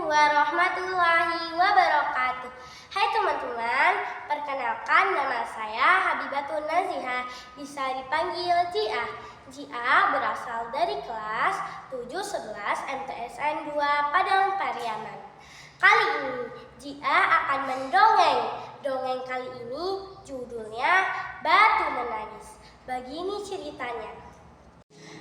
warahmatullahi wabarakatuh. Hai teman-teman, perkenalkan nama saya Habibatun Nazihah, bisa dipanggil Jia. Jia berasal dari kelas 711 MTSN 2 Padang Pariaman. Kali ini Jia akan mendongeng. Dongeng kali ini judulnya Batu Menangis. Begini ceritanya.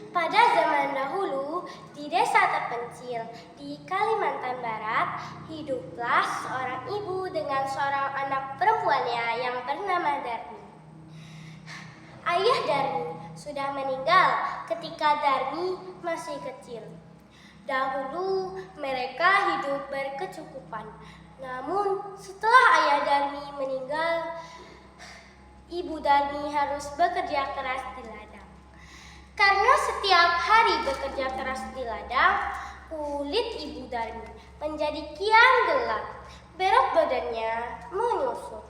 Pada zaman dahulu, di desa terpencil di Kalimantan Barat, hiduplah seorang ibu dengan seorang anak perempuannya yang bernama Darmi. Ayah Darmi sudah meninggal ketika Darmi masih kecil. Dahulu mereka hidup berkecukupan. Namun setelah ayah Darmi meninggal, ibu Darmi harus bekerja keras di ladang. Karena setiap hari bekerja keras di ladang, kulit ibu Darmi menjadi kian gelap, berat badannya menyusut.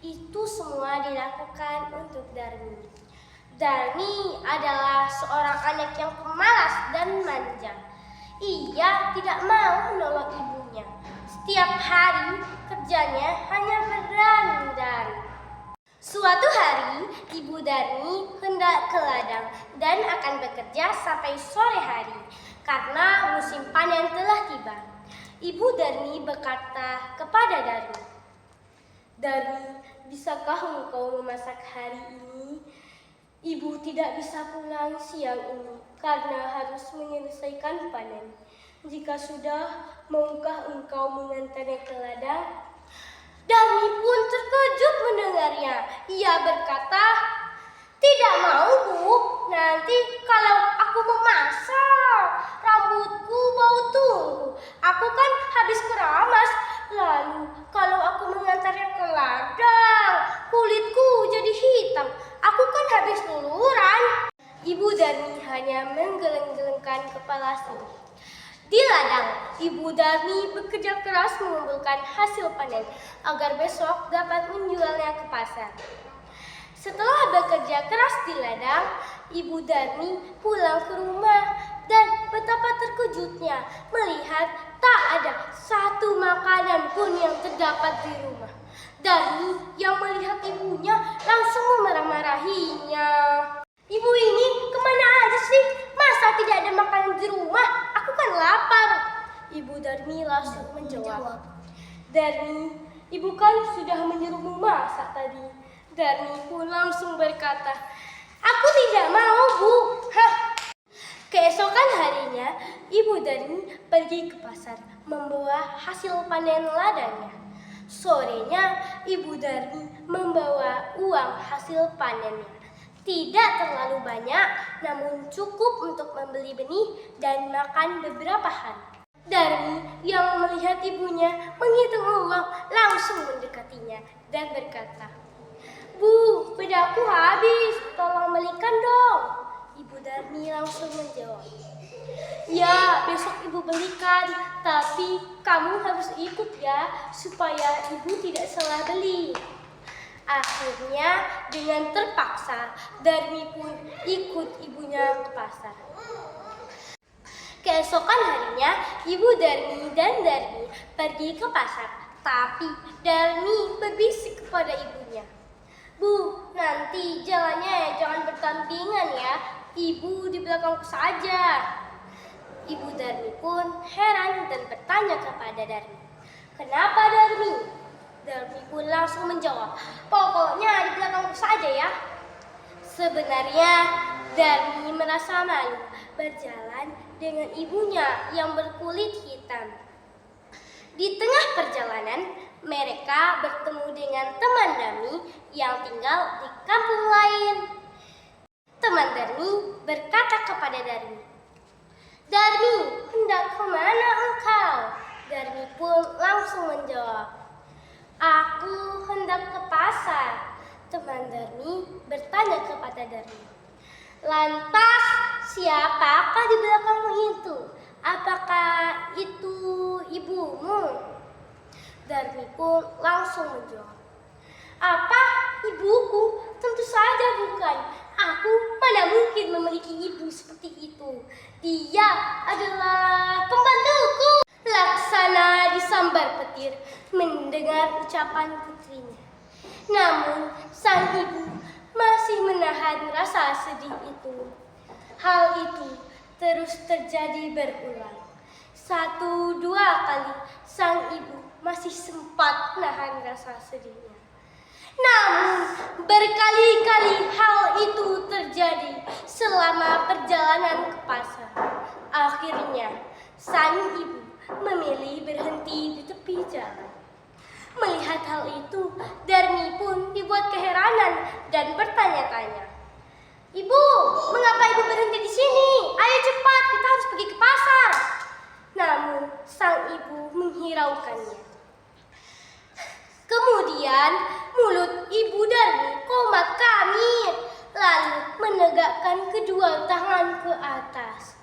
Itu semua dilakukan untuk Darmi. Darmi adalah seorang anak yang pemalas dan manja. Ia tidak mau menolong ibunya. Setiap hari kerjanya hanya berdandan. Suatu hari, ibu Darmi hendak ke ladang dan akan bekerja sampai sore hari karena musim panen telah tiba. Ibu Darmi berkata kepada Darmi, "Darmi, bisakah engkau memasak hari ini? Ibu tidak bisa pulang siang ini karena harus menyelesaikan panen. Jika sudah, maukah engkau mengantarnya ke ladang?" Darmi pun terkejut mendengarnya. Ia berkata, "Tidak mau, Bu. Nanti kalau aku memasak, rambutku bau tunggu. Aku kan habis keramas. Lalu kalau aku mengantarnya ke ladang, kulitku jadi hitam. Aku kan habis luluran." Ibu Darmi hanya menggeleng-gelengkan kepala sedih. Di ladang, ibu Darmi bekerja keras mengumpulkan hasil panen agar besok dapat menjualnya ke pasar. Setelah bekerja keras di ladang, ibu Darmi pulang ke rumah dan betapa terkejutnya melihat tak ada satu makanan pun yang terdapat di rumah. Darmi yang melihat ibunya langsung memarah-marahinya. "Ibu ini kemana aja sih? Masa tidak ada makanan di rumah? Aku kan lapar." Ibu Darmi langsung menjawab, "Darmi, ibu kan sudah menyuruhmu masak tadi." Darmi pun langsung berkata, "Aku tidak mau, Bu." Keesokan harinya, ibu Darmi pergi ke pasar membawa hasil panen ladangnya. Sorenya, ibu Darmi membawa uang hasil panennya. Tidak terlalu banyak, namun cukup untuk membeli benih dan makan beberapa hari. Darmi yang melihat ibunya menghitung uang langsung mendekatinya dan berkata, "Bu, bedaku habis, tolong belikan dong." Ibu Darmi langsung menjawab, "Ya, besok ibu belikan, tapi kamu harus ikut ya, supaya ibu tidak salah beli." Akhirnya dengan terpaksa Darmi pun ikut ibunya ke pasar. Keesokan harinya ibu Darmi dan Darmi pergi ke pasar, tapi Darmi berbisik kepada ibunya, "Bu, nanti jalannya jangan berdampingan ya, ibu di belakangku saja." Ibu Darmi pun heran dan bertanya kepada Darmi, "Kenapa, Darmi?" Darmi pun langsung menjawab, "Pokoknya di belakangku saja ya." Sebenarnya Darmi merasa malu berjalan dengan ibunya yang berkulit hitam. Di tengah perjalanan, mereka bertemu dengan teman Darmi yang tinggal di kampung lain. Teman Darmi berkata kepada Darmi, "Darmi, hendak kemana engkau?" Darmi pun langsung menjawab, "Aku hendak ke pasar." Teman Darmi bertanya kepada Darmi, "Lantas siapakah di belakangmu itu? Apakah itu ibumu?" Darmi pun langsung menjawab, "Apa ibuku? Tentu saja bukan. Aku mana mungkin memiliki ibu seperti itu. Dia adalah pembantuku." Laksana khawatir mendengar ucapan putrinya. Namun, sang ibu masih menahan rasa sedih itu. Hal itu terus terjadi berulang. 1-2 kali sang ibu masih sempat menahan rasa sedihnya. Namun, berkali-kali hal itu terjadi selama perjalanan ke pasar. Akhirnya, sang ibu memilih berhenti di tepi jalan. Melihat hal itu, Darmi pun dibuat keheranan dan bertanya-tanya. "Ibu, mengapa ibu berhenti di sini? Ayo cepat, kita harus pergi ke pasar." Namun, sang ibu menghiraukannya. Kemudian, mulut ibu Darmi komat kamit, lalu menegakkan kedua tangan ke atas.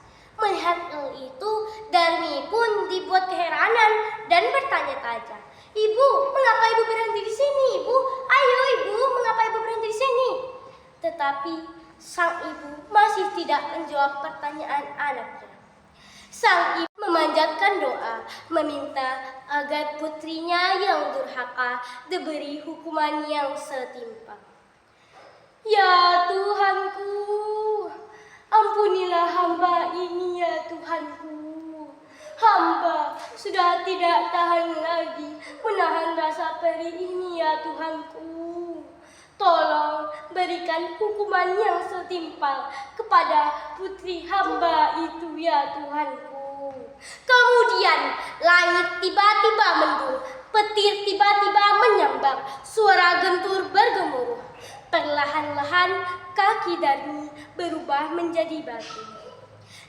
Melihat hal itu, Darmi pun dibuat keheranan dan bertanya-tanya. "Ibu, mengapa ibu berhenti di sini, ibu? Ayo ibu, mengapa ibu berhenti di sini?" Tetapi sang ibu masih tidak menjawab pertanyaan anaknya. Sang ibu memanjatkan doa, meminta agar putrinya yang durhaka diberi hukuman yang setimpal. "Ya Tuhanku, ampunilah hamba ini ya Tuhanku. Hamba sudah tidak tahan lagi menahan rasa perih ini ya Tuhanku. Tolong berikan hukuman yang setimpal kepada putri hamba itu ya Tuhanku." Kemudian langit tiba-tiba mendung, petir tiba-tiba menyambar, suara gentur bergemuruh. Perlahan-lahan kaki Darmi berubah menjadi batu.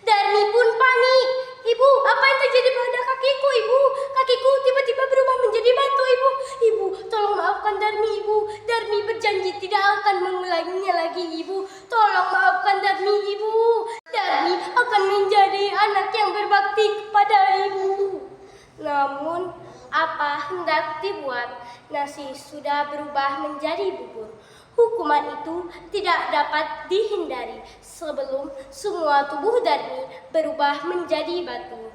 Darmi pun panik. "Ibu, apa yang terjadi pada kakiku, ibu? Kakiku tiba-tiba berubah menjadi batu, ibu. Ibu, tolong maafkan Darmi, ibu. Darmi berjanji tidak akan mengulanginya lagi, ibu. Tolong maafkan Darmi, ibu. Darmi akan menjadi anak yang berbakti kepada ibu." Namun, apa hendak dibuat? Nasi sudah berubah menjadi bubur. Hukuman itu tidak dapat dihindari sebelum semua tubuh Darmi berubah menjadi batu.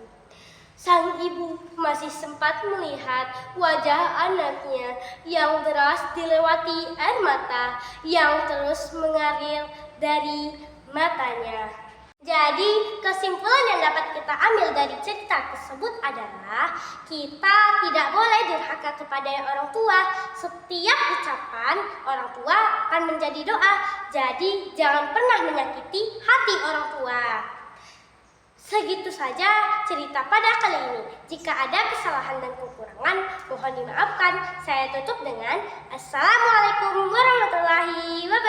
Sang ibu masih sempat melihat wajah anaknya yang deras dilewati air mata yang terus mengalir dari matanya. Jadi, kesimpulan yang dapat kita ambil dari cerita tersebut adalah kita tidak boleh durhaka kepada orang tua. Setiap ucapan orang tua akan menjadi doa. Jadi, jangan pernah menyakiti hati orang tua. Segitu saja cerita pada kali ini. Jika ada kesalahan dan kekurangan, mohon dimaafkan. Saya tutup dengan Assalamualaikum warahmatullahi wabarakatuh.